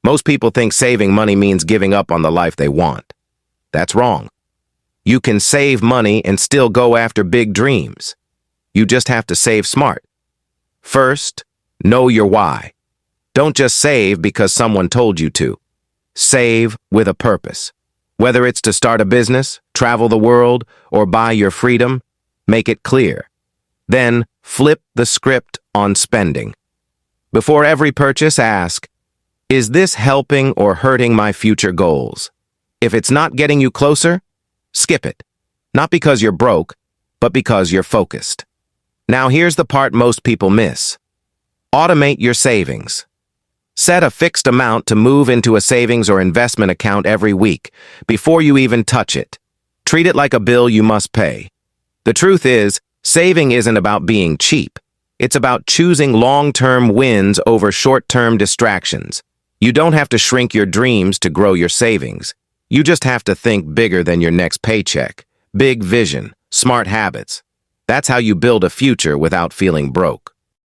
Most people think saving money means giving up on the life they want. That's wrong. You can save money and still go after big dreams. You just have to save smart. First, know your why. Don't just save because someone told you to. Save with a purpose. Whether it's to start a business, travel the world, or buy your freedom, make it clear. Then, flip the script on spending. Before every purchase, ask, is this helping or hurting my future goals? If it's not getting you closer, skip it. Not because you're broke, but because you're focused. Now here's the part most people miss. Automate your savings. Set a fixed amount to move into a savings or investment account every week, before you even touch it. Treat it like a bill you must pay. The truth is, saving isn't about being cheap. It's about choosing long-term wins over short-term distractions. You don't have to shrink your dreams to grow your savings. You just have to think bigger than your next paycheck. Big vision, smart habits. That's how you build a future without feeling broke.